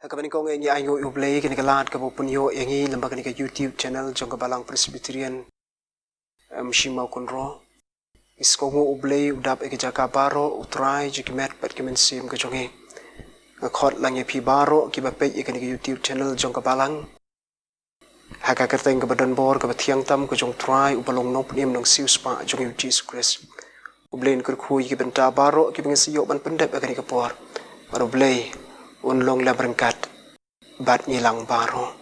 Kapan kau ngi ayo ublay kini kalat kabu punyo yangi lembag kini YouTube channel jong kabalang Presbyterian mshima kunro iskongo ublay udap eke jaka baro utrai jikimet pat kemensim ke jongi ngakot lang pi baro ki bapej kini YouTube channel jong kabalang haka kerteng ke badan bor ke batiang tam ke jong trai upalong nop nim nang sius pa jong Jesus Christ ublay kurkhui ki benta baro ki bengsiyo ban pendep kini kapor baru ublay unlong la berangkat bat nyilang baro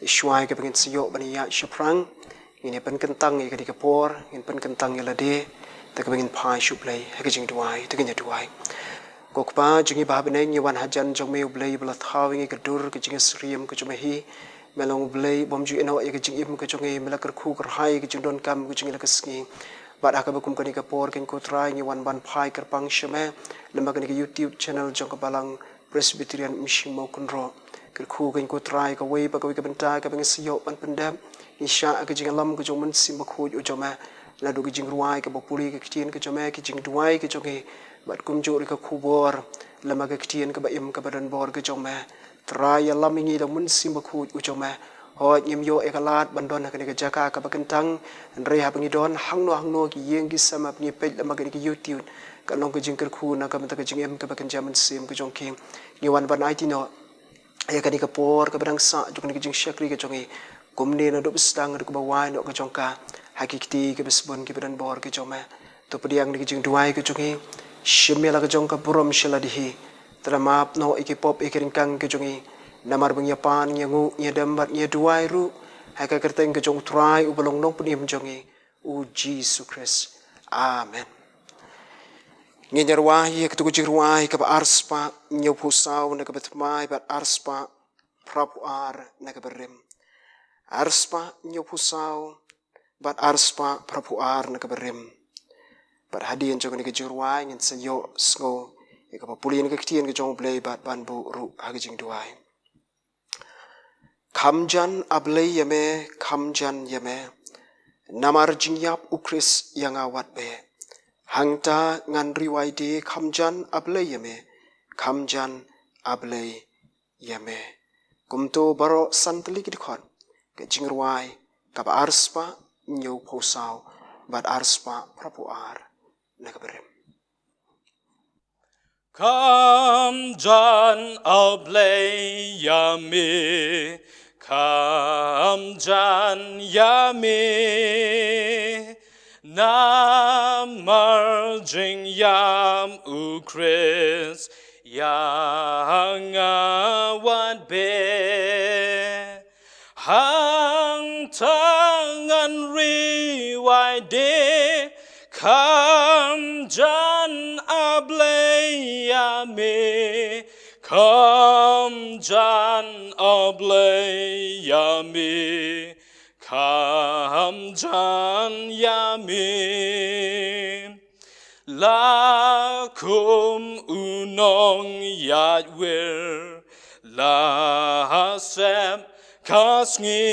syuai ke pengen siyo baniya syuprang ini pen kentang ke di kapor ini pen kentang ya lade tak pengen pai syuplay ke jing duai tak nya duai kokpa jingi ba beneng yawan hajan jong me ublay bela thawing ke dur ke jing sriam ke jumehi melong ublay bom ju eno ke jing im ke jongi melakar khu kerhai ke jing don kam ke jing la kesngi bat aka bakum ke di kapor ken ko trai yawan ban pai kerpang syame lembaga ke YouTube channel jong kabalang Presbyterian mshimo kunro kerku kan ko try ka way pa ka benta ka bang siyo pan pendam insya ka jing lam ko jong man sim ko joma la do jing ruai ka bopuli ka kitien ka joma ka jing duai ka jonge bat kum jori ka kubor lama ka kitien ka ba im ka badan bor ka joma try lam ngi da mun sim ko joma ho nyim yo e kalat bandon ka ni ka jaka ka bakentang andre ha bangi don hangno ki yeng ki sama ni pe lama ka ni YouTube ka long ka jing kerku na ka mata ka jing em ka bakan jaman sim ka jong king ni wan ban IT no ya kani kapor ka badang sa jong ni jing syakri ka jongi kumne na do bestang do ka bawai no ka jongka hakikti ka besbon ki badan bor ka joma to pediang ni jing duai ka jongi shimela ka jongka purom shela dihi tramap no ikipop ikiringkang ka jongi namar bang yapan nyangu nyadambat nyaduai ru haka kerteng ka jong try ubalong nong punim jongi u Jesus Christ amen Ngenyarwahi ketukujiruai kaba arspa nyopusau na kabatmai bat arspa prapuar na kabarim arspa nyopusau bat arspa prapuar na kabarim bat hadian jogan kejiruai ngin sayo sngo ikaba pulin kektian ke jong play bat banbu ru hagijing duai kamjan ablay yame kamjan yame namar jingyap ukris yang awat be Hangta ngan riwai de kamjan ablay yame. Kumto baro santali kidikon. Ke jingruai kaba arspa nyo posau bat arspa prapuar nagaberim. Kamjan ablay yame. Kamjan yame. Namar jing yam ukris yang awat be hang tangan riwai de kamjan ablay yame kamjan ablay yame Kamjan yame lakum unong yadwir lasem kasngi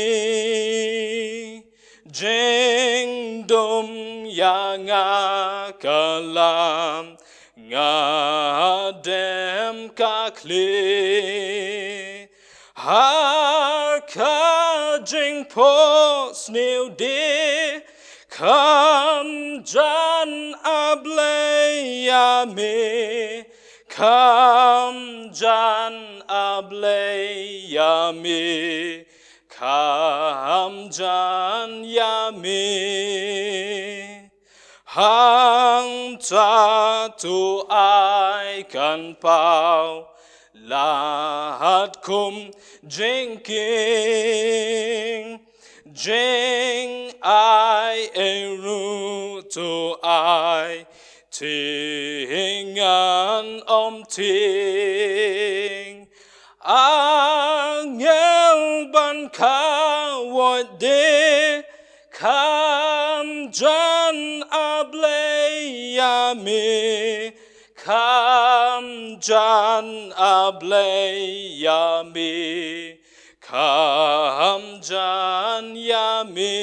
jingdum yanga kalam ngadem kakli Harka jing pos new de kamjan ablay yame kamjan ablay yame kamjan yame hang ta tu ai kan pau lahat kum jinking jing I eru to I tingan ting angel ban kawat de kamjan ablay yame kamjan ablay yame kamjan yame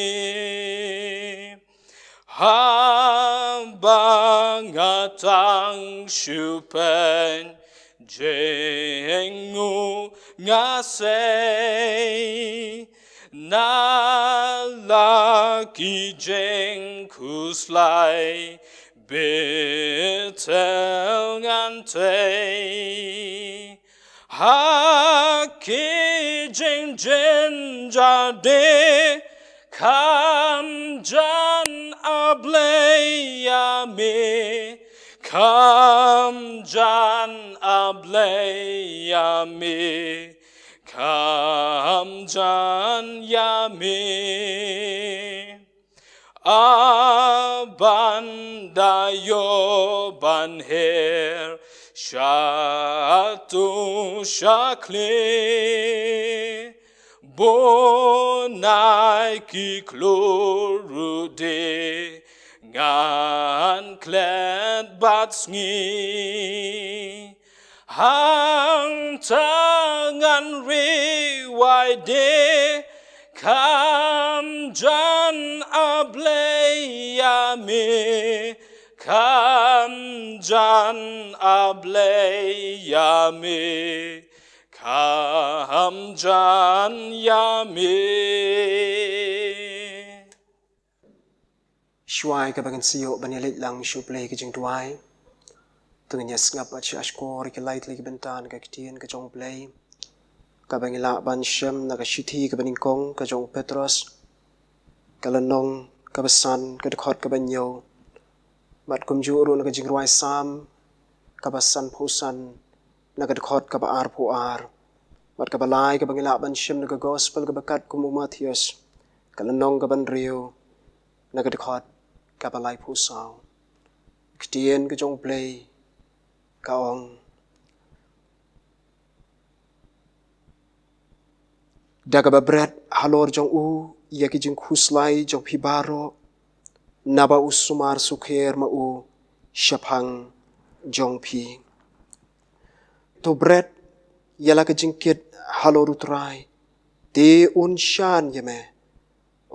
habangatang syupen jengu say na la ki jeng kuslai betel ngan te ha ki jeng jen ja de kam jan ableya me kam jan ableya me kam jan ya me abanda yo ban her shatu shakle bonai ki klorude ngan kled batsngi hang tangan riwai de kam jan ableya me kam jan ableya me kam jan ya me Shuai ka bagan siyo banilit lang shuplay ka jing duay. Tungin niya ngap at siya ashkor ka lightly ka bentan ka kitian ka jong play. Ka bangila ban siyam na ka shiti ka baningkong ka jong Petros. Ka lanong ka basan ka dekot ka banyaw. Mat kumjuro na ka jing ruay sam. Ka basan pusan na ka dekot ka baar puar. Mat ka balay ka bangila ban siyam na ka gospel ka bakat kumumatios. Ka lanong ka banriyo na ka dekot ka balay pusaw. Kitian ka jong play kaong daga babret halor jong u yaki jing khuslai jong pibaro naba usumar sukher ma u shapang jong pi to bret yala ka jing kit halor utrai te un shan yeme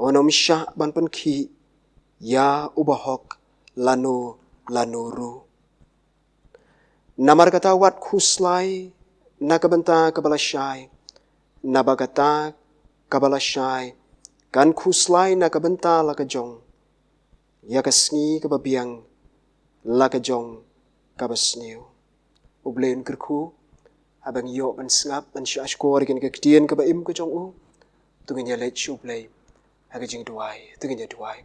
onom sha ban pen ki ya ubahok lanuru namar kata wat khuslai nakabanta kabalashai nabagata kabalashai kan khuslai nakabanta lakajong yakasngi kababiang lakajong kabasniu ublen kerku abang yo ban slap ban shashkor ken kaktian kabaim kajong u tungnya let shuplay agajing duai tungnya duai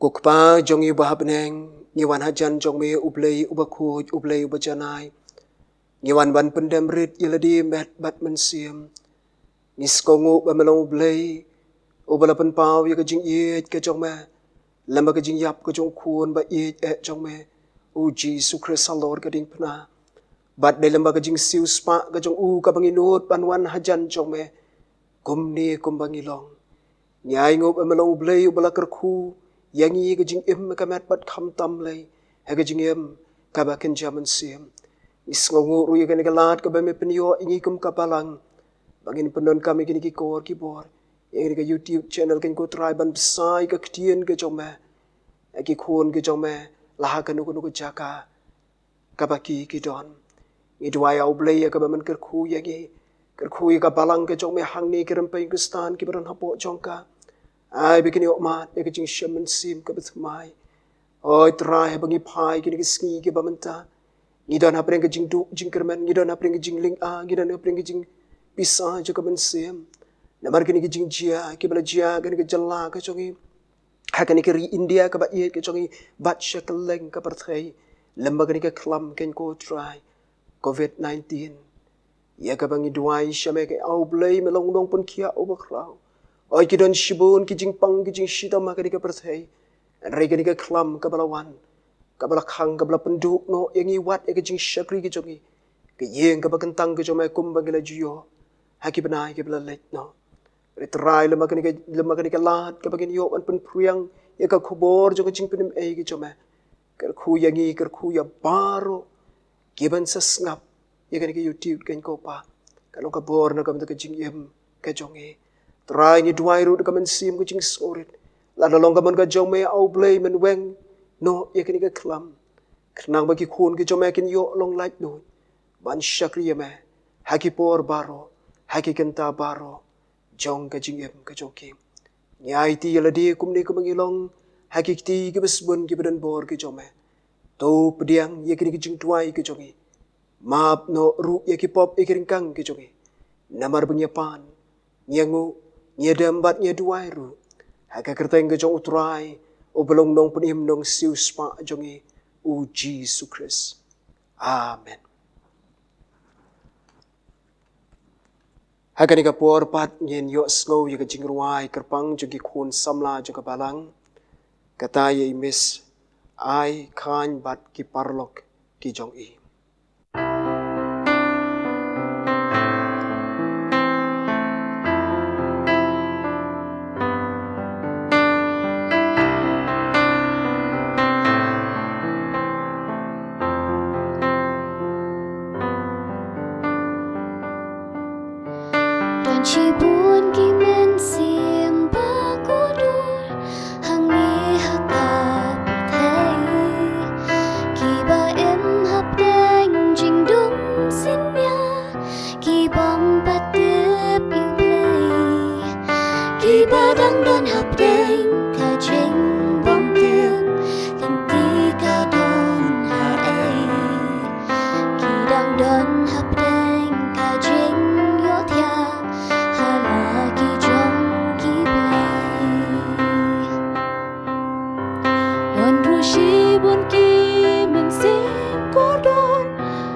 kokpa jong yu bahabneng ngiwan hajan jong me ublay ubakhuj ublay ubajanai ngiwan ban pendamrit yeladi met bat mensiam niskongu bamelong ublay ubala penpau ya kajing yet ka jong me lamba kajing yap ka jong khun ba yet jong me uji sukre salor kading pna bat de lamba kajing siu spa ka jong u ka banginut banwan hajan jong me kumni kumbangilong nyai ngop bamelong ublay ubala kerku yang i ka jing im ka mat bat kham tam lay ha ka jing im ka ba ken jaman sim isngongu ru ya ka lat ka ba me penyo ingi kum ka palang bangin penon kami kini ki kor ki bor yang ka YouTube channel ken ko try ban besai ka ktien ka jome ki khon ka jome la ka nu ko jaka ka ba ki don i dwai au blay ka ba man ker khu ya ki ker khu ka palang ka jome hang ni kerem pai kristan ki baran hapo jongka ai bikin yo mat ya kajing shaman sim ka betmai oi try bangi pai kini kisngi ki bamenta ngidon apreng kajing du jing kerman ngidon apreng kajing ling a ngidon apreng kajing pisa jo ka sim namar kini kajing jia ki bala jia kini ka jalla ka jongi ha kini ki India ka ba ye ka jongi bat shakaleng ka parthai lamba kini ka klam ken ko try COVID-19 ya ka bangi duai shame ka au blay melong dong pun kia overcrowd oi kidon shibun kijing pang kijing shita maka dika perthai rega dika klam kabalawan kabala khang kabala penduk no yang iwat ya kijing shakri kijongi ke yeng kabakentang ke jomai kumbang gila juyo haki benai ke bela let no retrai lemaka dika lat kabagin yo an pen pruyang ya ka khubor jo kijing penim e ki jomai ker khu yangi ker khu ya baro giban sesngap ya kan ke YouTube kan ko pa kalau ka bor na kam ta kijing yem ka jongi try ni duai ru ka men sim ku jing sorit la long ka man ka jong me au blay men weng no ye kini ka klam knang ba ki khun ki jome kin yo long like no ban shakri me haki por baro, haki kenta baro, jong ka jing em ka jong kim. Nyai ti yala di kum ni kumangilong, haki ti ki besbun ki badan bor ki jome. To pediang ya kini ki jing tuai ki jongi. Maap no ru ya ki pop ikiring kang ki jongi. Namar penyapan, nyangu, nyadambat nyaduai ru. Haka kerteng ke jong utrai, o belong nong penim nong siu spa jongi, u Jesus Christ. Amen. Haka ni ka por pat nyen yo snow ya ka jing ruai kerpang jongi kun samla jonga balang. Kata ya imis, ai kan bat ki parlok ki jong i. Chỉ buồn khi men xiêm ba cô đôi hàng nghi hạc gặp thấy khi ba em hấp đánh trình đúng xin nha khi bom ba tiếp yêu play khi ba đang đơn hấp đánh cả trình bom tiền tình tí cả đồn hà ấy khi đang đơn hấp đánh cả trình yếu theo buồn khi mình xin có đôi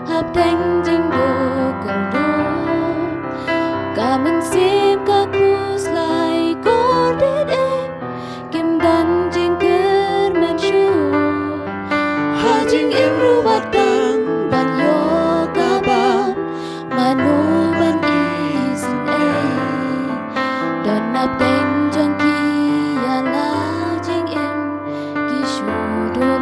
hợp thành tình đồ còn đôi cả mình xin cả cruise lại có đến em kim đan trên cơn men chua hà chính em ru bát đăng ban yo cả ban mà nu ban is em đón nạp thành trong kia là chính em kỳ su đồ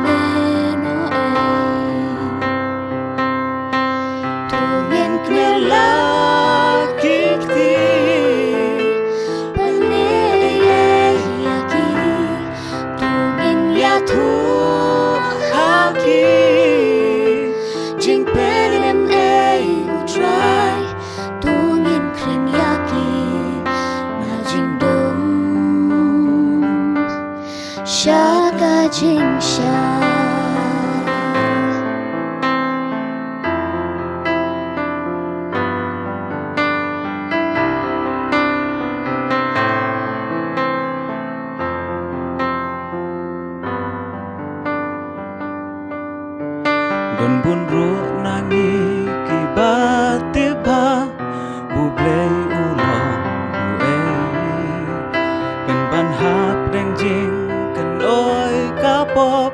Shaka Jingsha Don bun ru nangi ki ba te ba bu blei ulong bu ei kan ban hap deng jing kan oi ka pop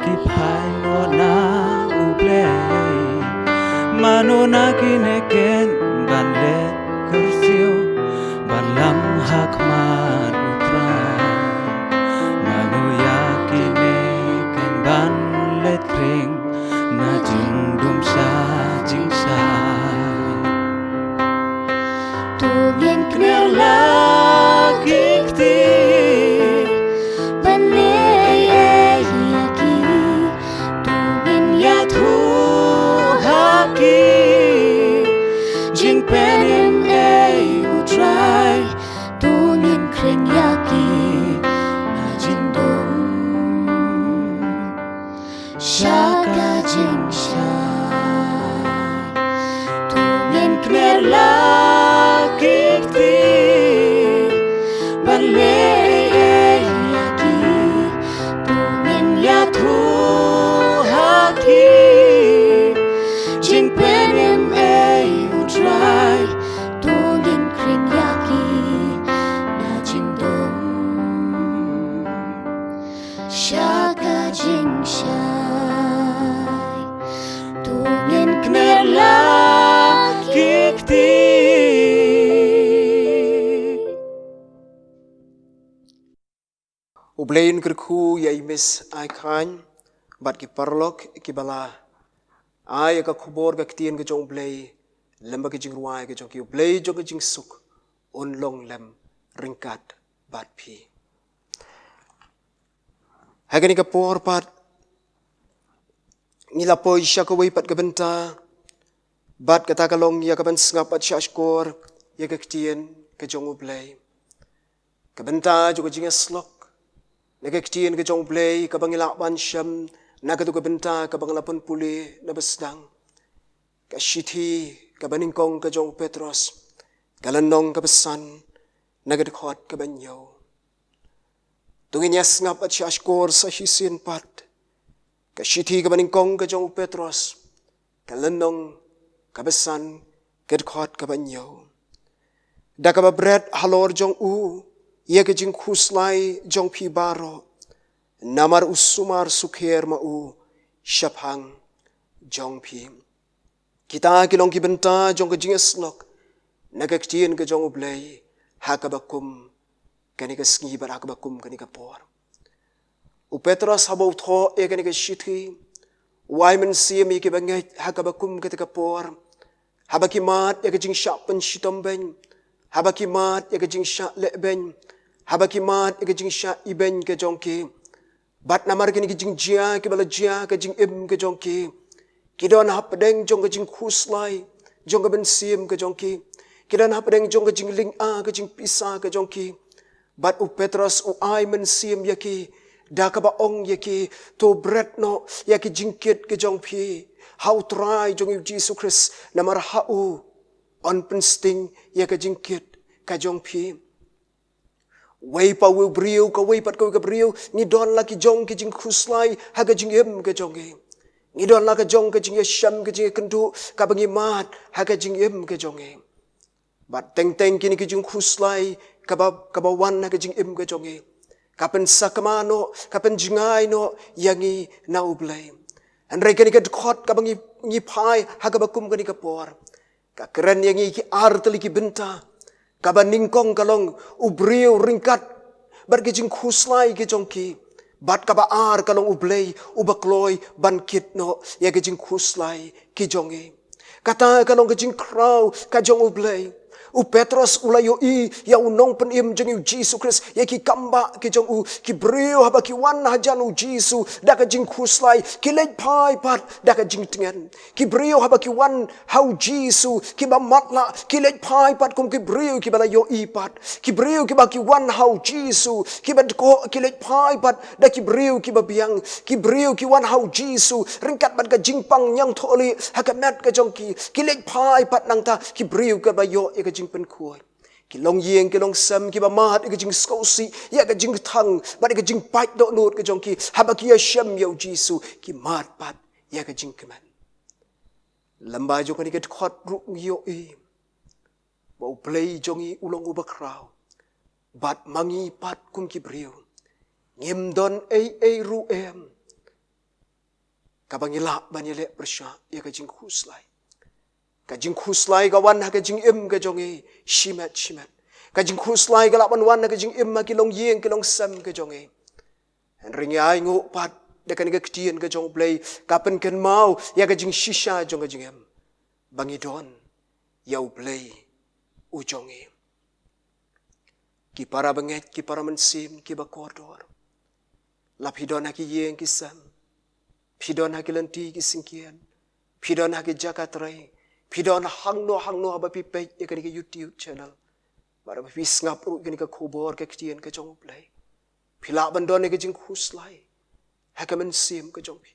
ki phai no na u blei manu na ki ne ken ban let kur siu ban lam hak man utrai manu ya ki ne ken ban let kring na jing dum sa jing sa tu nghiên knel la kikti ban le e ki tu nghiên ya thu ha ki jing penim e u try tu nghiên kring ya ki na jing dum Shaka Jingsha Tu nghiên knel la kikti ban le e ki tu nghiên ya thu ha ki jing penim e u try tu nghiên kring ya ki na jing dum Shaka Jingsha Knella kikti Ublain kerku ya imis ai khan bat ki parlok ki bala ai ka khubor ka ktien ke jong blai lamba ke jing ruai ke jong ki blai jong ke jing suk on long lem ringkat bat phi hagani ka por pat ngila po isya ko wai pat ka benta Bat kata kalong ya kaban sngap at syashkor ya kektien ke jong ublay. Kabenta juga jinga slok. Na kektien ke jong ublay kabang ilakban syam na katu kabenta kabang lapon puli na basdang. Kashiti kabaningkong ke jong Petros. Kalanong kabesan nagadkhot kabanyaw. Tungin niya sngap at syashkor sa hisin pat. Kashiti kabaningkong ke jong Petros. Kalanong kabesan gadkhot kabanyaw. Da kababret halor jong ia ke jing khuslai jong pi baro. Namar usumar sukher ma syaphang jong pi. Kita kilong kibenta jong ke jing eslok. Nagaktien ke jong ublay hakabakum kanika sngibar hakabakum kanika por. Petros habaw tho kanika shiti. Waiman siyami ke bangai hakabakum katika por. Habakimat ya kajing syak pensitomben. Habakimat ya kajing syak leben. Habakimat ya kajing syak iben ke jongki. Bat namar kini kajing jia ke bala jia kajing im ke jongki. Kidon hapadeng jong kajing khuslai. Jong kaben siem ke jongki. Kidon hapadeng jong kajing ling a kajing pisa ke jongki. Bat Petros Aiman siem yaki. Da kabaong yaki to bread no yaki jingkit ke jongpi. How try jong Jesus Christ namar hau on pensting ya ka jingkit ka jong pi. Way pa will brio ka way pat ka brio ni don la ki jong ki jing khuslai ha ka jing em ka jong e. Ni don la ka jong ka jing sham ka jing kendu ka bangi mat ha ka jing em ka jong e. Bat teng kini ki jing khuslai ka ba wan ha ka jing em ka jong e. Kapen sakamano kapen jingai no yangi na ublay. Andrai kani ka dkhot ka bangi ngi pai hagabakum kani ka por. Ka keren yang iki arteli ki benta. Ka baningkong kalong ubriu ringkat bar ki jing khuslai ki jongki. Bat ka ba ar kalong ublay ubakloi bankit no ya ki jing khuslai ki jongi. Kata kalong ki jing kraw ka jong ublay. Petros ulayo ya unong penim jeng Jesus Christ ya ki kamba ki jong ki brio haba ki wan hajan Jesus da ka jing khuslai ki lej pai pat da ka jing tengen ki brio haba ki wan how Jesus ki ba matla ki lej pai pat kum ki brio ki bala yo pat ki brio ki ba ki wan how Jesus ki ba ko ki lej pai pat da ki brio ki ba biang ki brio ki wan how Jesus ringkat bat ka jing pang nyang tholi hakamet ka jong ki lej pai pat nang ta ki brio ka ba yo ya ka jing pen kuai. Ki long yeng ki long sam ki ba mat ka jing skosi ya ka jing thang ba ka jing pai do not ka jong ki haba ki ya shem yo jisu ki mat pat ya ka jing keman. Lamba jo ka ni ka khot ru yo ba play jong i ulong ubakraw. Bat mangi pat kum ki brio. Ngem don ru em. Ka bangila banile persya ya ka jing khuslai. Kajing khuslai kawan ha kajing im ka jong e shimat. Kajing khuslai ka laban wan ha kajing im ma kilong yeng kilong sam ka jong e. En ring ai ngo pat da kan ka ktien ka jong play kapen kan mau ya kajing shisha jong ka jing em. Bangidon ya play u jong e. Ki para banget ki para mensim ki ba koridor. Lapidon ha ki yeng ki sam. Pidon ha ki lenti ki singkian. Pidon ha ki jakatrai. Pidon hangno haba pipay ya kani ka YouTube channel. Bara ba ngap ru kani ka khobor ka ktien ka jong play. Pila bandon ka jing khuslai. Ha ka men sim ka jong pi.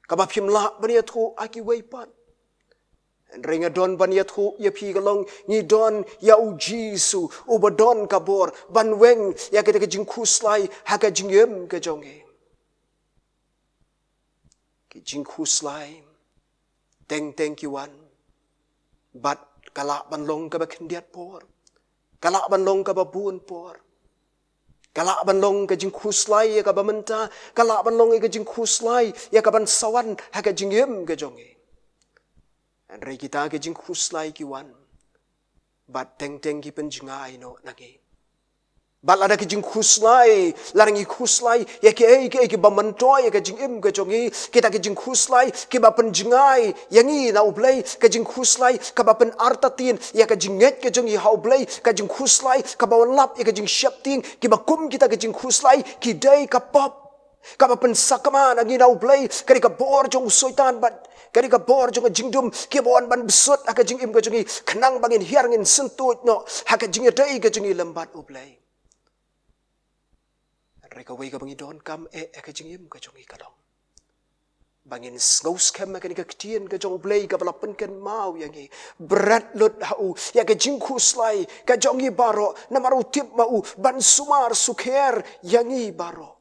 Ka ba phimla bani thu aki way pat. En ringa don bani thu ya pi ka long ni don ya u jisu u badon ka bor ban weng ya ka jing khuslai ha ka jing yem ka jong e. Ki jing khuslai teng ki wan. Bat kalak banlong ka ba kendiat por. Kalak banlong ka ba buon por. Kalak banlong ka jing khuslai ya ka ba menta. Kalak banlong ka jing khuslai ya ka ban sawan ha ka jing yem ka jong e. Andrai kita ka jing khuslai ki wan. Bat teng ki penjingai no nangi. Bat ada ke jing khuslai, larangi khuslai, ya ke ba mantoy ka jing im ka jongi, kita ke jing khuslai, ke ba penjengai, yangi na ublay, ka jing khuslai, ka ba pen artatin, ya ka jing nget ka jongi ha ublay, ka jing khuslai, ka ba lap ya ka jing syapting, ke ba kum kita ke jing khuslai, ki day ka pop, Kaba pensakama nagi nau play kari ka bor jong soitan bat kari ka bor jong jingdum ki bon ban besut aka jing im ka jongi kenang bangin hiarngin sentut no haka jing dai ka jongi lembat u play. Reka wei ka bangi don kam aka jing im ka jongi kadong. Bangin ngaus kem ka ni ka ktien ka jong play ka balapen ken mau yangi berat lut hau ya ka jing kuslai ka jongi baro namaru tip mau ban sumar sukher yangi baro.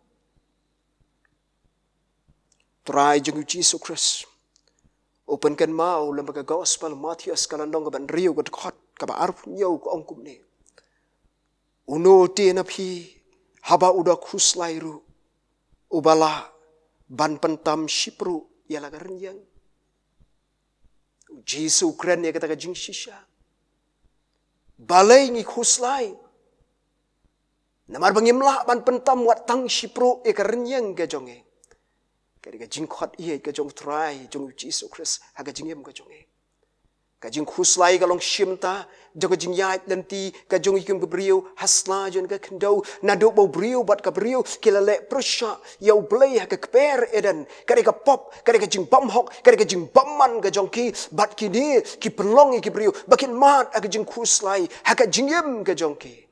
Try jeng Jesus Christ. Openkan mau lembaga gospel Matius kalandong kaban riu kat khot kaba arf nyau ko ongkum ni. Uno te na phi haba uda khuslai ru. Ubala ban pentam shipru yala karenyang. Jesus kren ya kata ka jing shisha. Balai ngi khuslai. Namar bangimla ban pentam wat tang shipru ya karenyang ka jonge. Kaya ka jing khot iya ka jong try jong Jesus Christ haga jing yem ka jong ka jing khuslai ka long shimta jong jing yait nanti ka jong ikim brio hasla jon ka kendo na do bo brio bat ka brio kilale prosha yau blay ka kper eden kaya ka pop kaya ka jing bam hok kaya ka jing bamman ka jong ki bat kini ki pelong ki brio bakin mat ka jing khuslai haga jing yem ka jong ki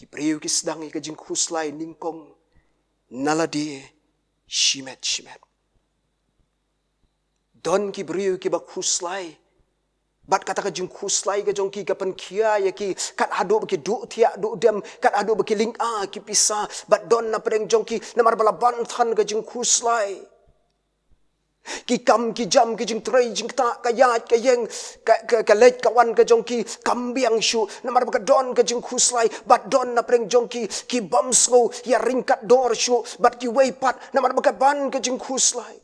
brio ki sedang ka jing khuslai ningkong naladi shimet. Don ki beriu ki bak khuslai. Bat kata ka jing khuslai ka jong ki kapan kia ya ki kat adu baki du tia du dem kat adu baki ling ki pisa bat don na pedeng jong ki namar bala bantan ka jing khuslai. Ki kam ki jam ki jing tray jing ta ka yat ka yeng ka let kawan ka jong ki kambiang shu namar baka don ka jing khuslai bat don na preng jong ki bamsgo ya ringkat dor shu bat ki way pat namar baka ban ka jing khuslai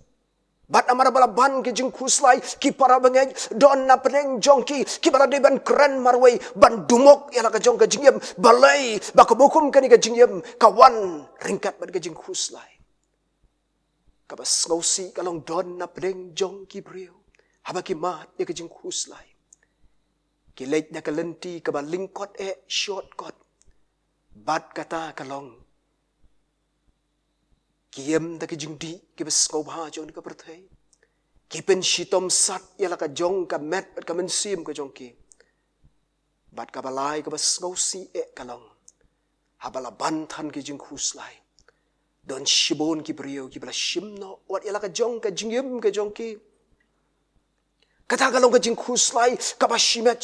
bat namar bala ban ka jing khuslai ki para bangay don na preng jong ki bala de ban kren marway ban dumok ya la ka jong ka jing yem balay baka bukum ka ni ka jing yem kawan ringkat bat ka jing khuslai. Kabas ngausi kalong don na pedeng jong ki brio. Haba ki mat ya ka jing khuslai. Ki leit na kalenti kaba lingkot shortcut. Bat kata kalong. Ki yem da ki jing di ki bas ngau baha jong ka perthai. Ki pen shitom sat ya la ka jong ka met bat ka mensim ka jong ki. Bat ka balai ka bas ngausi kalong. Haba la bantan ki jing khuslai. Don shibon ki brio ki bala shimno wat yala ka jong ka jingyem ka jong ki kata kalong ka jing khuslai ka ba shimet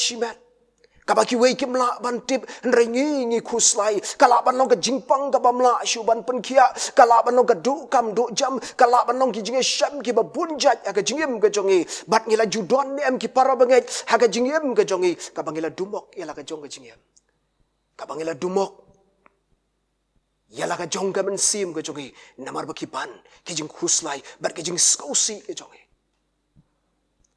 ka ba ki wei kim la ban tip nrengi ngi khuslai kala ban long ka jingpang ka bamla shu ban pen kia kala ban long ka du kam du jam kala ban long ki jing sham ki ba bunjat ka jingyem ka jongi bat ngila judon em ki para banget ha ka jingyem ka jongi ka bangila dumok yala ka jong ka jingyem ka bangila dumok yala ka jong ka mensim ka jongi namar bakiban ki jing khuslai bat ka jing skausi ka jongi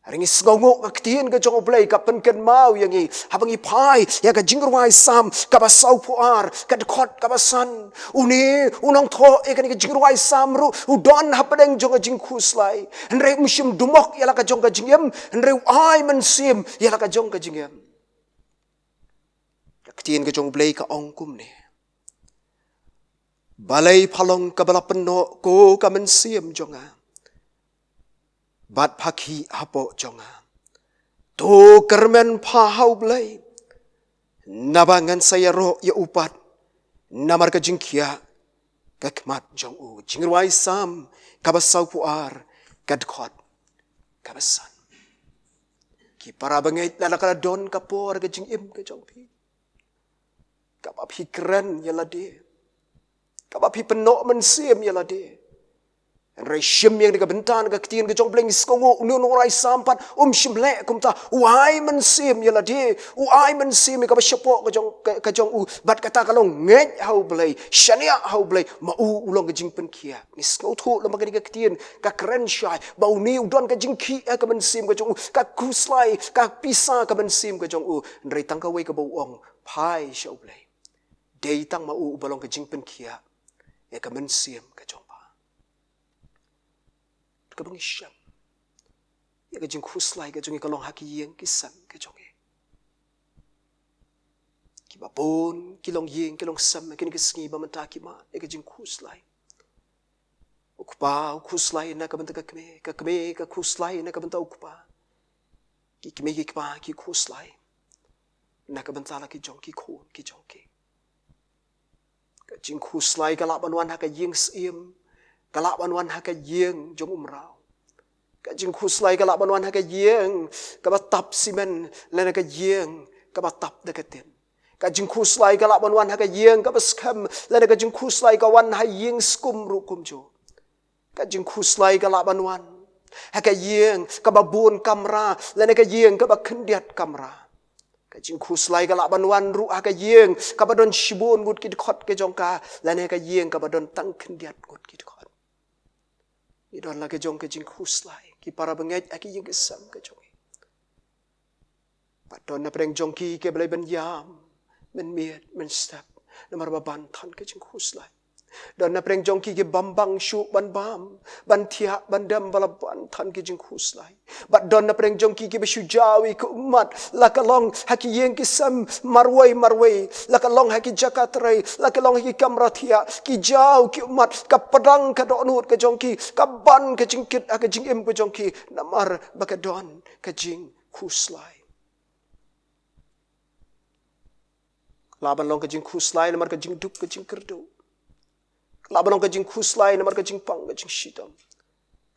ringi skongo ka ktien ka jong play ka penken mau yangi habangi pai ya ka jing ruai sam ka basau puar ka dekot ka basan unang tho ka ni ka jing ruai sam ru udon hapedeng jong ka jing khuslai nre musim dumok yala ka jong ka jingyem nre ai mensim yala ka jong ka jingyem ka ktien ka jong play ka ongkum ni balai palong kabala peno ko ka mensim jonga. Bat phaki hapo jonga. To kermen pahau blay. Nabangan saya ro ya upat. Namar ka jingkia kakmat jong u. Jingruai sam kabasau puar kadkot kabasan. Ki para bangait lalakala don kapor ka jingim ka jong pi. Kapap hikran yala de. Kapapi penok mensim yala de. Reshim yang dikabentan ka ktien ka jong bleng skongo ununurai sampat shimle kumta uai mensim yala de. Uai mensim ka basyapo ka jong u bat kata kalong ngej hau blai shania hau blai mau ulong ka jing pen kia. Ni sko thu lamang ka ktien ka kren shai bau ni udon ka jing ki ka mensim ka jong u ka kuslai ka pisa ka mensim ka jong u ndrei tangka wei ka bau ong pai shau blai. Dei tang mau ubalong ka jing pen kia. Ya ka mensim ka jompa. Ka bangi syam. Ya ka jing khuslai ka jongi kalong haki yang kisan ka jongi. ki ba bon ki long yeng ki long sam ki ni sngi ba manta ki ma e ka jing khuslai ukpa khuslai na ka banta ka kme ka khuslai na ka banta ukpa ki kme ki pa ki khuslai na ka banta la ki jong ki khon ki jong ki ka jing khuslai ka la ban wan ha ka yeng sim ka la ban wan ha ka yeng jong umrao ka jing khuslai ka la ban wan ha ka yeng ka ba tap simen la na ka yeng ka ba tap da ka ten ka jing khuslai ka la ban wan ha ka yeng ka ba skam la na ka jing khuslai ka wan ha yeng skum ru kum jo ka jing khuslai ka la ban wan ha ka yeng ka ba bun kamra la na ka yeng ka ba khendiat kamra ka jing khuslai ka la ban wan ru ha ka yeng ka ba don shibun gut ki khot ke jong ka la na ka yeng ka ba don tang khendiat gut ki khot ni don la ke jong ke jing khuslai ki para bengai aki yeng ke sam ke jong pa don na preng jong ki ke belai ben yam men miet men step na mar ba ban than ke jing khuslai don na preng jong ki ke bambang shu ban bam ban thia ban dam bala ban than ke jing khuslai but don na preng jong ki ke be shujawi ke umat la ka long haki yeng ki sam marwai la ka long haki jakatrai la ka long haki kamrathia ki jaw ki umat ka padang ka donut ke jong ki ka ban ke jing kit ka jing em ke jong ki namar ba ka don ka jing khuslai laban long ka jing khuslai namar ka jing duk ka jing kerdu laban ka jing khuslai namar ka jing pang ka jing shitam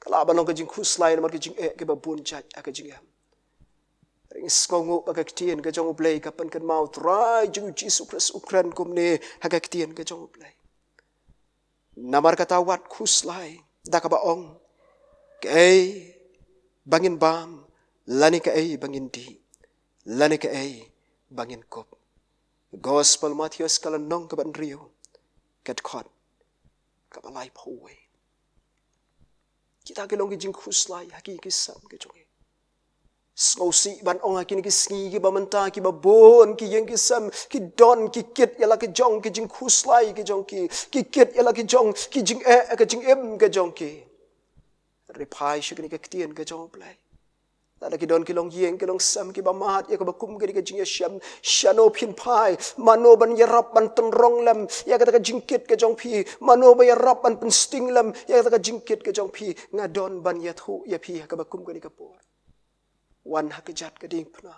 laban ka jing khuslai namar ka jing ke ba bun jat ka jing em ring skongu ba ka ktien ka jong play ka pan kan mau trai jing Jesus Christ ukran kum ne ha ka ktien ka jong play namar ka tawat khuslai da ka ba ong ke bangin bam lani ka bangin di lani ka bangin kop Gospel Matthews kalanong ka ban rio kat khot ka balai phowe kita ke long ki jing khuslai haki ki sam ke jong sngosi ban ong haki ki sngi ki ba manta ki ba bon ki yeng ki sam ki don ki kit yala ki jong ki jing khuslai ki jong ki kit yala ki jong ki jing ka jing em ke jong ki repai shikni ka ktien ka jong play la ki don ki long yeng ki long sam ki ba mat ya ka ba kum ki jing ya sham shano phin pai mano ban ya rap ban tun rong lam ya ka jing kit ka jong phi mano ba ya rap ban pun sting lam ya ka jing kit ka jong phi nga don ban ya thu ya phi ka ba kum ki ka por wan ha ka jat ka ding pna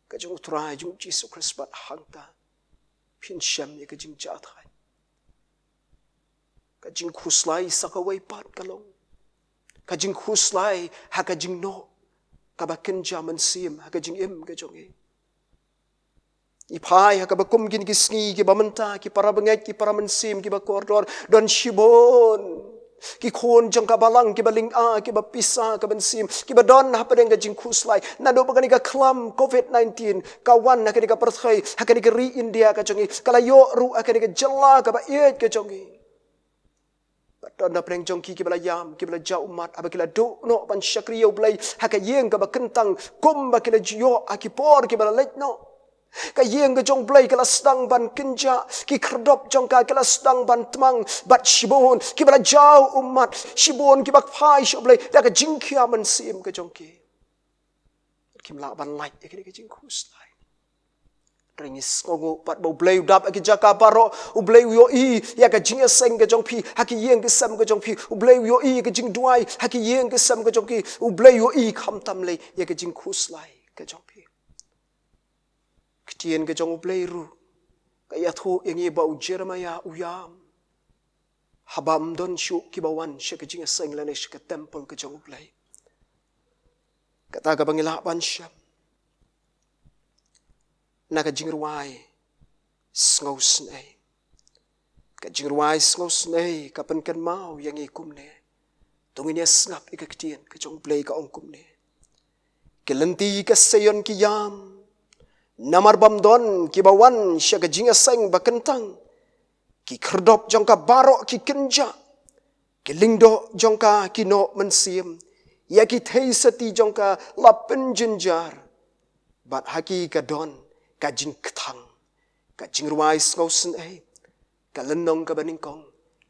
ka jong trai jung Jesus Christ bat hangta phin sham ya ka jing ja thai ka jing khuslai sakawai pat ka long ka jing khuslai ha ka jing no ka ba ken jaman sim ha ka jing em ka jong ipai ha ka ba kum gin ki sngi ki ba manta ki para bengai ki para mensim ki ba kordor don shibon ki khon jong ka balang ki ba ling ki ba pisa ka bensim ki ba don ha padeng ka jing khuslai na do ba ka klam COVID-19 ka wan ha ka perthai ha ka ri India ka jong kala yo ru ha ka jalla ka ba ka jong don na preng jong ki bala yam ki bala ja umat abakila do no ban shakriyo blai haka yeng ka ba kentang kum ba kila jio akipor ki bala lek no ka yeng ka jong blai kala stang ban kinja ki krdop jong ka kala stang ban tmang bat shibon ki bala jao umat shibon ki bak phai sho blai da ka jingkhia man sim ka jong ki kim la ban lai ki ka jing khuslai ringis ngogo pat bo blay dap aki jaka paro u blay yo I ya ka jing seng ka jong phi haki yeng ka sam ka jong phi u blay yo I ka jing duai haki yeng ka sam ka jong ki u blay yo I kham tam le ya ka jing khuslai ka jong phi ktien ka jong u blay ru ka ya thu yengi ba u Jeremiah u yam habam don shu ki ba wan she ka jing seng la ne she ka temple ka jong u blay kata ka bangila ban sham na ka jing ruai sngaus nei ka jing ruai sngaus nei ka pen kan mau yang I kum ne tungin ya snap I ka ktien ka jong play ka ong kum ne ke lenti ka sayon ki yam namar bam don ki bawan sha ka jing seng ba kentang ki khrdop jong ka baro ki kenja ki lingdo jong ka ki no mensim ya ki thei sati jong ka lapen jinjar bat haki ka don ka jing kthang ka jing ruai sngosen ka lenong ka baning kong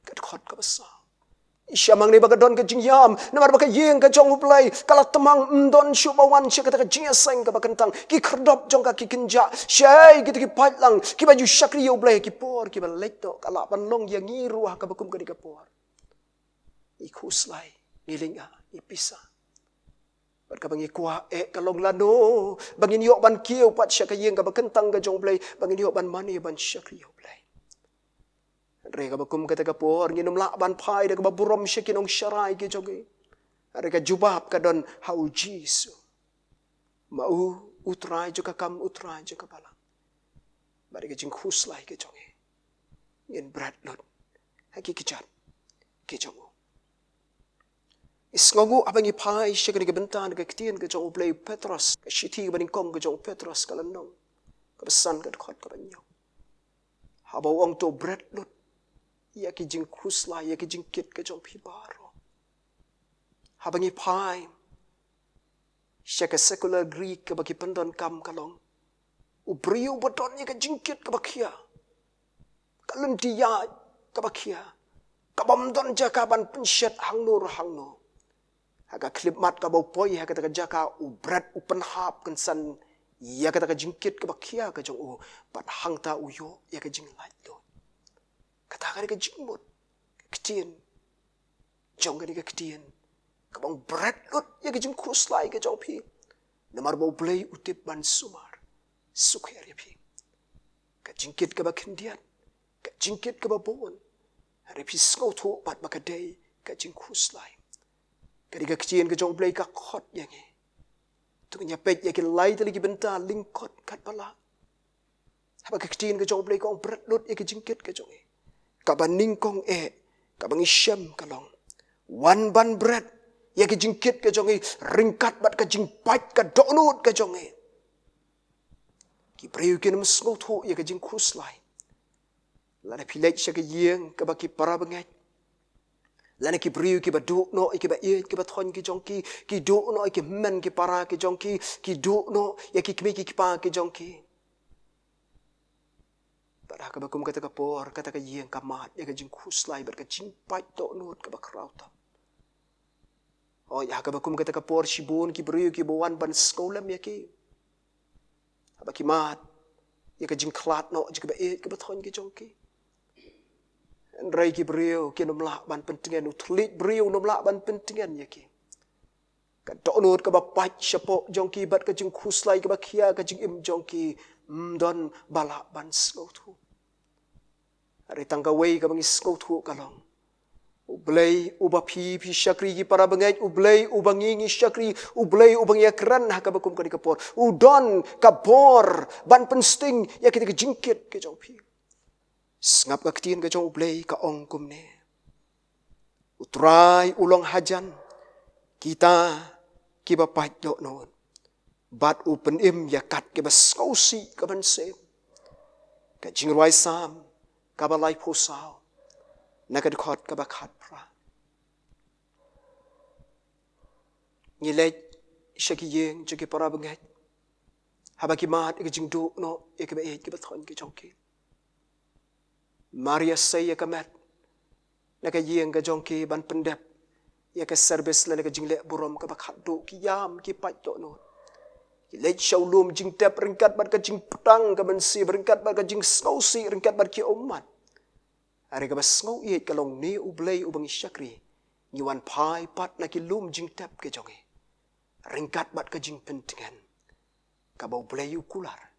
ka khot ka basa Syamang ni bagadon ke jing yam, namar baka yeng ke jong ublay, kala temang mdon syubawan sya kata ke jing aseng ke bakentang, ki kerdop jong ka ki kenja, syai gitu ki patlang, ki baju syakri ublay ki por, ki balek to, kala panlong yang ngiruah ke bakum ke di kapor. Ikuslay, nilinga, ipisa. Barka bangi kuah kalong lano, bangin yok ban kieu pat sya ka yeng ke bakentang ke jong ublay, bangin yok ban mani ban syakri ublay. Reka bakum kata kapor nginum lakban pai da kababurom syakinong syarai ke jogi. Reka jubab kadon hau jisu. Mau utrai juga kam utrai juga balang. Barika jing khuslai ke jogi. Ngin berat lot. Haki kejat. Ke jogu. Isngogu abangi pai syakini ke bentan ke ketien ke jogu play Petros. Ke syiti ke baning kong ke jogu Petros kalanong. Kebesan ke dekat ke banyau. Habau ong to berat lot. Ia ki jing kusla, ia ki jing kit ke jong pibaro. Habangi pai. Syaka secular Greek ke bagi pendon kam kalong. Ubriu bodon ia ke jing kit ke bakia. Kalun dia ke bakia. Kabamdon jakaban pensyat hang nur. Haga klip mat ka bau poi haga taka jaka ubrat upen hap kensan. Ia kata ka jing kit ke bakia ke jong u. Pat hang ta uyo ia ke jing light lo. Katakan ke jingmut, ketien, jong ke ketien, kabang berat lut ya ke jing kuslai ke jong pi, namar bau play utip ban sumar, sukher ya pi, ke jingkit ke bakendian, ke jingkit ke babon, hari pi skau tu pat bakadai ke jing kuslai, ke ketien ke jong play ka khot yang ni, tu nya pet ya ke lai tali ke benta lingkot kat pala, haba ke ketien ke jong play kong berat lut ya ke jingkit ke jong ni. Kaban ningkong kabang isyam kalong. Wan ban bread, ya ke jingkit ke jongi, ringkat bat ke jingpat ke donut ke jongi. Ki priu ke nam sngot ho ya ke jing kuslai. Lana pilek sya ke yeng ke baki para bengat. Lana ki priu ke baduk no ke ba ye ke bathon ke jongki, ki duk no ke men ke para ke jongki, ki duk no ya ki kmi ki pa ke jongki. Pada kabakum kata kapor, kata ka yeng kamat, ya ka jing kuslai ber ka jing pai to nut ka bakrauta. Oh ya kabakum kata kapor shibun ki beriu ki bawan ban skolam ya ki. Abaki mat, ya ka jing klat no jika ba ka bathon ki jongki. Rai ki beriu ki nomlak ban pentingan utlit beriu nomlak ban pentingan ya ki. Ka to nut ka ba pai syapo jongki bat ka jing kuslai ka bakia ka jing im jongki. Don balak ban skautu. Hari tanggawai ka bangi skautu kalong. Ublay ubapi pi syakri ki para bengai ublay ubangi syakri ublay ubangi akran haka bakum ka dikapor. Udon kabor ban pensting ya kita kejingkit ke jong pi. Sngap ka ketien ka jong ublay ka ong kumne. Utrai ulong hajan kita kibapat do non. Bat upen im ya kat ke bas kausi ke ban sem. Ka jingruai sam ka balai posau. Na ka dikot ka bakat pra. Nilai syaki yeng jeki para bengat. Habaki mat ke jingdu no ke ba ke bathon ke jongki. Maria say ka mat. Na ka yeng ka jongki ban pendep. Ya ka service la ka jingle burom ka bakat do ki yam ki pat to no. Lej syaulum jing tep ringkat bat ka jing petang ka bensi ringkat bat ka jing skausi ringkat bat ki umat. Hari ka bas ngau iet kalong ni ublay ubang isyakri. Ngiwan pai pat na ki lum jing tep ke jongi. Ringkat bat ka jing pentingan. Ka bau ublay ukular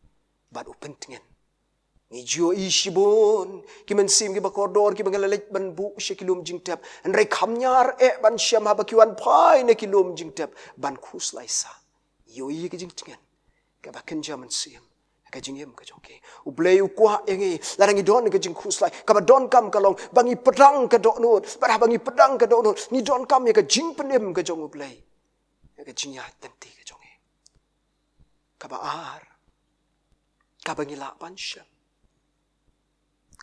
bat u pentingan. Ni jio ishibon ki mensim ki bakodor ki bangalalej ban bu syakilum jing tep. Nrai kamnyar ban syam habakiwan pai na ki lum jing tep ban kuslai sa. Yoi ke jing tingan ka baken jaman siam ka jing yem ka jongke ublay ukwa yangi larangi don ke jing kuslai ka ba don kam kalong bangi pedang ka do nut ba bangi pedang ka do nut ni don kam ya ka jing penem ka jong ublay ya ka jing ya tenti ka jonge ka ba ar ka bangi la ban syam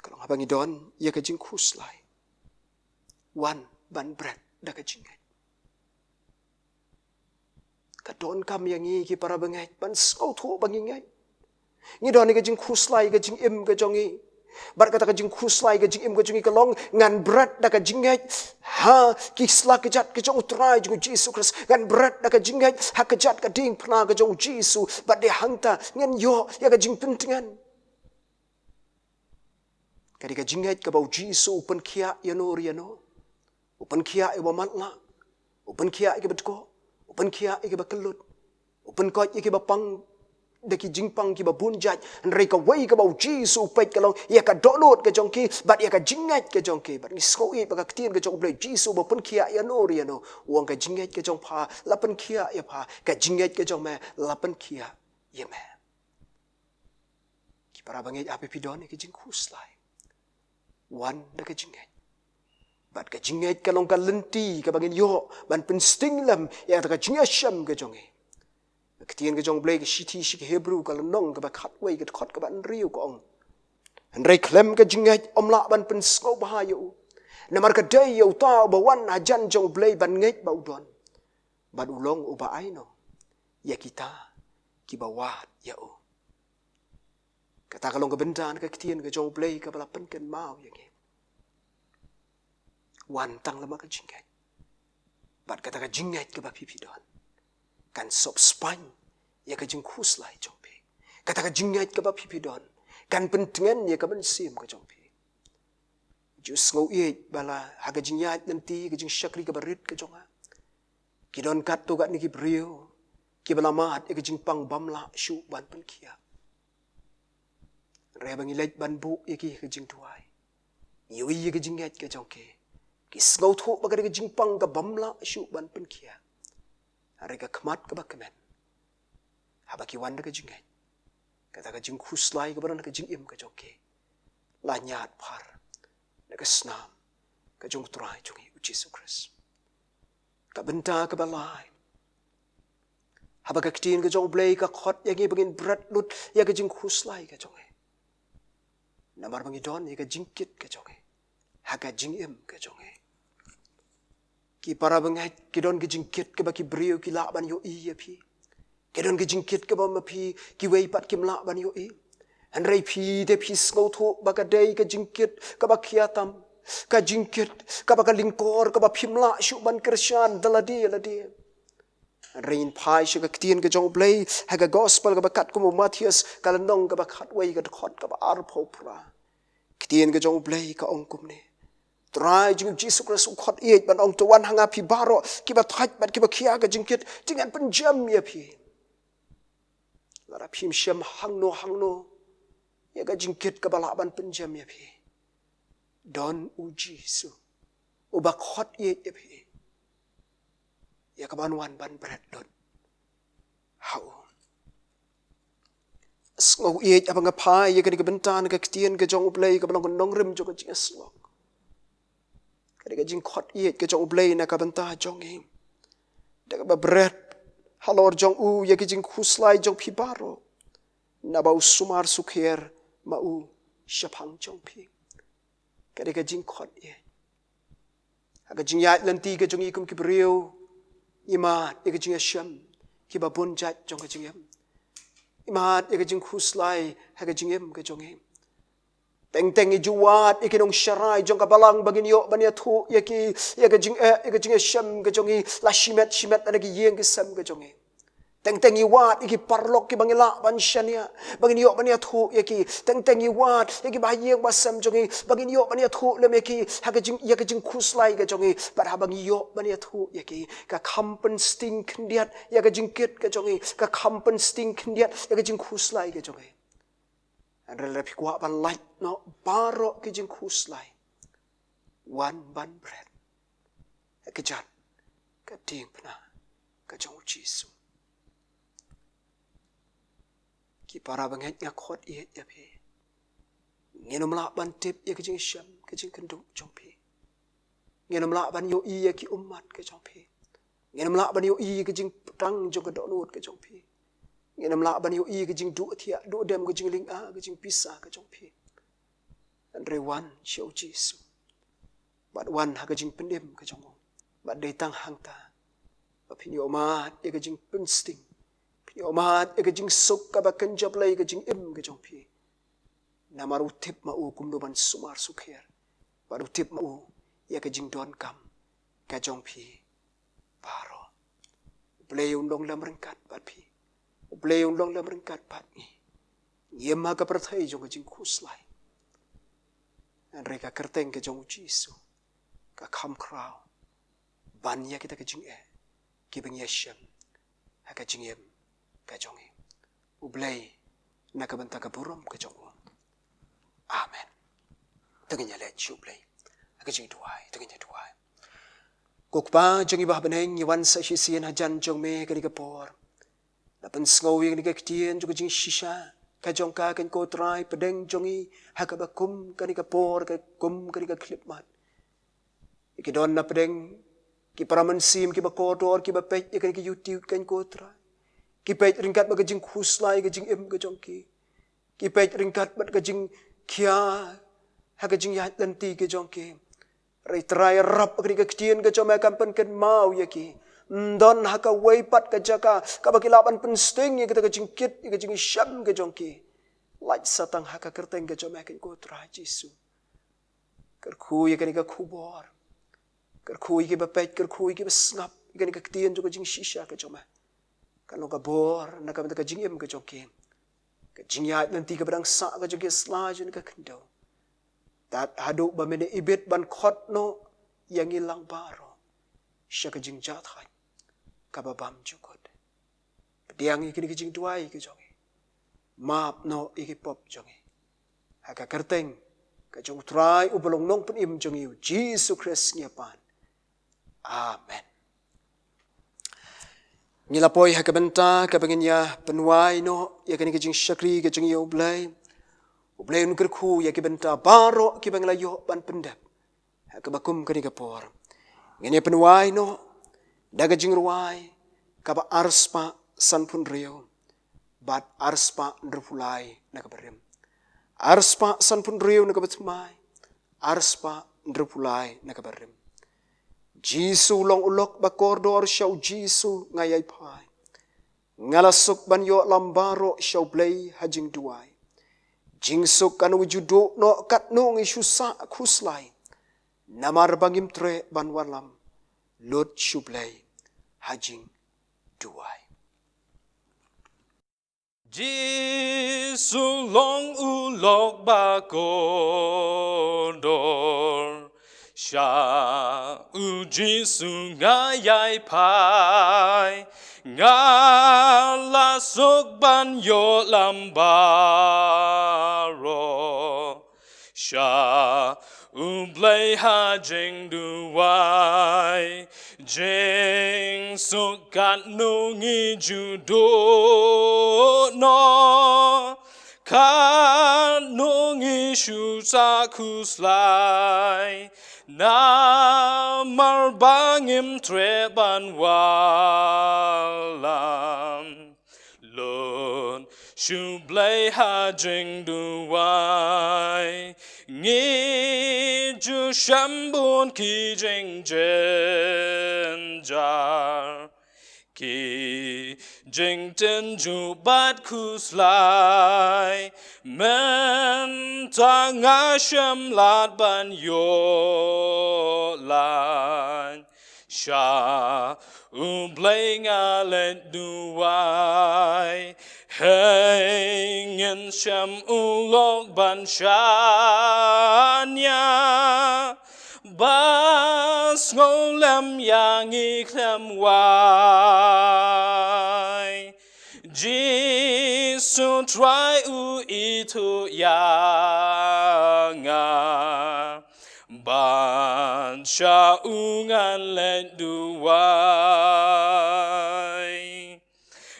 kalong bangi don ya ka jing kuslai wan ban bread da ka jing Kadon kam yang ki para bengai ban skau thu bangi ngai. Ni don ni ka jing khuslai ka jing im ka jongi. Bar kata ka jing khuslai ka jing im ka jing kalong ngan berat da ka jingai ha kisla ka jat ka jong utrai jing Jesu Kristus ngan berat da ka jingai ha ka jat ka ding pna ka jong Jesu bat de hangta ngan yo ya ka jing pentingan kadi ka jingai ka bau Jesu upan kia ya no riano upan kia e matla upan kia e betko upan kia e bakelut upan ko e bapang daki jingpang ki ba bunjat rei ka wei ka bau Jesu pet ka long ya ka dolot ka jong ki bat ya ka jingat ka jong ki bat ni skoi ba ka tien ka jong blai Jesu ba pun kia ya no ri no wang ka jingat ka jong pha lapan kia ya pha ka jingat ka jong me lapan kia ya me ki para bangai ape pidon ki jing khuslai wan da ka jingat bat ka jingat ka long ka lenti ka bangin yo ban pen sting lam ya ka jingat sham ka jong Ketien ke jong blai ke shiti shik Hebrew ka lenong ke ba khatway ke khot ke ban riu ko ong. Andrei klem ke jingat omla ban pen sko bahayo. Namar ka day yo ta ba wan ajan jong blai ban nget ba udon. Ban ulong u ba aino. Ya kita ki ba wat ya o. Kata kalong ke bendan ke ketien ke jong blai ke balapan ken mau ya ke. Wan tang lama ke jingat. Bat kata ka jingat ke ba pipidon. Kan sop spine ya ka jing khuslai jongpe kata ka jingat ka ba pipidon kan pentingan ya ka ban sim ka jongpe jus ngau ye bala ha ka jingat nanti ka jing syakri ka barit ka jonga kidon kat to gat ni ki brio ki bala mat ya ka jing pang bamla shu ban pen kia re bangi lej ban bu ya ki ka jing tuai yui ya ka jingat ka jongke ki ngau tho ba ka jing pang ka bamla shu ban pen kia Harga kemat ke bakemen. Habaki wanda ke jingai. Kata ke jing khuslai ke barang ke jing im ke joke. Lanyat par. Ke snam. Ke jong turai jongi Jesu Kristus. Ke benta ke balai. Habaki ketin ke jong blai ke khot yang bangin berat lut ya ke jing khuslai ke jongi. Namar bangi don ya ke jingkit ke jongi. Haga jing im ke jongi. Ki para bangai kidon ke jingkit ke baki brio ki la ban yo i pi kidon ke jingkit ke ba ma pi ki wei pat kim la ban yo i an rei pi de pi sko tho ba ka dei ke jingkit ke ba khiatam ka jingkit ka ba ka lingkor ka ba phim la shu ban krishan daladi ladi an rein pai shi ka tien ke jong blai ha ka gospel ka ba kat ko Matthias ka landong ka ba khat wei ka khot ka ba ar pho pra tien ke jong blai ka ong kum ne Try jing Jesu Kristus khot iet ban ong tuan hanga pi baro ki ba thaj bat ki ba khia ga jingkit jingan penjam ya pi lara phim syam hangno ya ga jingkit ka bala ban penjam ya pi don u Jesu u ba khot iet ya pi ya ka ban wan ban bread dot how ngau iet abang pa ya ga ni bentan ga ktien ga jong play ka bang nong rim jo ga jing slok Kaya jing khot iet ke jong blai na ka banta jong him. Daga ba bread halor jong u ya ke jing khuslai jong pi baro. Na ba sumar sukher ma u shapang jong pi. Kaya jing khot iet. Aga jing ya lanti ke jong ikum ki brio. Ima ya ke jing asham ki ba bunjat jong ke jing yam. Ima ya ke jing khuslai ha ke jing yam ke jong him. Teng-teng juat ikinong syarai jong kabalang bagin yo bania thu yaki ya jing sham ke jongi la shimet ana ki yeng ke sam ke jongi teng-teng wat iki parlok ki bangila ban shania bagin yo bania thu yaki teng-teng wat yaki ba yeng ba sam jongi bagin yo bania thu lem yaki ha ke jing khuslai ke jongi bar ha bang yo bania thu yaki ka kampen sting kendiat ya ke jing kit ke jongi ka kampen sting kendiat ya ke jing khuslai ke jongi Andrei lepi kuat ban light no baro ke jing khuslai one ban bread ke jat ke ting pna ke jong Jesu ki para bangai nga khot iet ya pe ngenom la ban tip ya ke jing sham ke jing kendu jong pe ngenom la ban yo i ya ki ummat ke jong pe ngenom la ban yo i ke jing tang jong ke donut ke jong pe Ngenam la ban yo i ke jing du thia du dem ke jing ling a ke jing pisa ke jong pi. Andre wan show Jesu. Bat wan ha ke jing pendem ke jong. Bat dei tang hang ta. Ba pin yo ma e ke jing pensting. Pin yo ma e ke jing sok ka ba kan job lai ke jing im ke jong pi. na marutip mau kumduman sumar sukher marutip mau ya ka jingdon kam ka jong phi paro play undong lam rengkat pat phi play undong lam rengkat pat ni yema ka perthai jong ka jing khuslai an reka kerteng ka jong jisu ka kham krau ban ya kita ka jing ki beng yeshem ha ka jing yem ka jong ublay na ka banta ka burom ka jong amen tengenya le chublay ka jing tuai tengenya tuai kokpa jong ibah beneng yawan sa sisian hajan jong me ka ka por na pen sngowi ka ka tien jong jing shisha ka jong ka kan ko trai pedeng jongi ha ka bakum ka ka por ka kum ka klip mat ki don na pedeng ki paraman sim ki ba kodor ki ba pej ka youtube kan ko trai ki pej ringkat ba ka jing khuslai ka jing em ka jong ki pej ringkat ba ka jing kia ha ka jing yat lanti ka jong ki rai trai rap ka tien ka jong ma kampan kan mau ya ki don ha ka wei pat ka jaka ka ba kilapan pen sting ya ka jing kit ka jing sham ka jong ki lai satang ha ka kerteng ka jong ma kan ko trai jisu ker khu ya ka khubor ker khu ki ba pej ker khu ki ba snap ka tien ka jing shisha ka jong ma kalau ka bor na ka jing em ka jong ki ka jing ya nanti ka badang sa ka jong ki slajun ka kendo tat hadu ba mene ibet ban khot no yang ilang baro sya ka jing jat hai ka ba bam jukot diang iki ka jing tuai ka jong map no iki pop jong ha ka kerteng ka jong trai ubalong nong pen im jong yu Jesus Christ nyapan amen Ngilapoi ha kabenta ka bangnya penwai no ya kan ka jing syakri ka jing yo blai ublai un kerku ya ki benta baro ki bangla yo ban pendap ha ka bakum ka ni ka por ngene penwai no daga jing ruai ka ba arspa san pun rio bat arspa ndrupulai na ka berem arspa san pun rio na ka batmai arspa ndrupulai na ka berem Jisu long ulok ba kordor syau Jisu ngayai pai. Ngalasuk ban yo lambaro syau blay hajing duai. Jingsuk kanu judo no kat no ngisusa khuslai. Namar bangim tre ban walam. Lot shublay hajing duai. Jisu long ulok ba kordor Sha u Jisu ngayai pai ngalasuk ban yo lambaro Sha u blay hajing duai jing sukat nungi judo no kanungi shusa kuslai Namar bangim treban walam Lun shublay hajing duai Ngi ju shambun ki jing jenjar Ki jing ten ju bat kuslai Men tanga shem lat ban yo lan Sha ublay nga let duai Hangin shem ulok ban shanya Bas ngolem yang iklem wai Jisu try u itu yanga Ban sha ungan let duai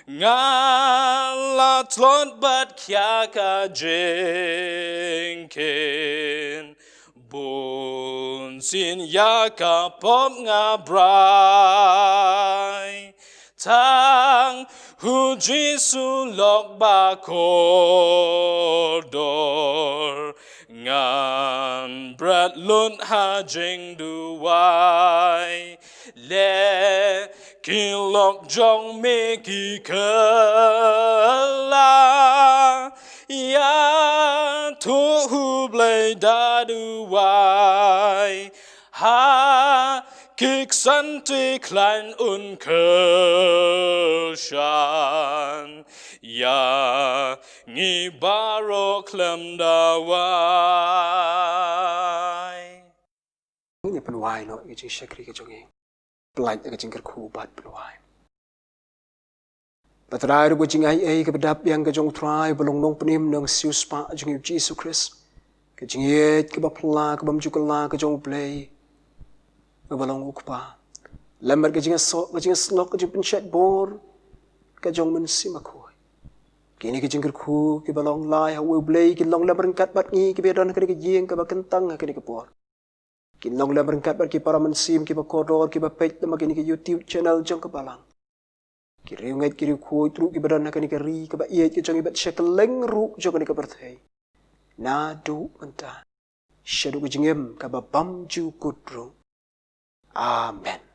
Ngalat lot bat kya ka jengken Bun sin ya ka pop nga brai Tang hu Jisu lok ba kodor Ngan brat lun ha jing duai Le ki lok jong me ki kala Ya thu hu blei da du wai ha kik san ti klein un shan ya ngi baro klem da wai Ini penuai no kejing syakri kejong ini. Pelait kejing kerkubat penuai. Patrai ru kejing ai kebedap yang kejong trai belong nong penim nong sius pa kejong Yesus Kristus. Kejing yet kebapla kebam jukala kejong play. Kebalong ukpa. Lambat kejing slok kejing pencet bor kejong mensimakoi. Kini kejing kerku kebalong lai hawe play kilong lambat kat bat ngi kebedon kene kejing kebakentang kene kepor. Kinlong la berangkat bar ki para mensim ki bakodor ki bapet nama kini ke YouTube channel jong kebalang. Ki riunget ki riu tru ki badan kini ke ri ke ba iet ki jong ibat syakeleng ru jong kini ke berthai. Na du mentah. Syadu ki jengem ka ba bam ju kudru. Amen.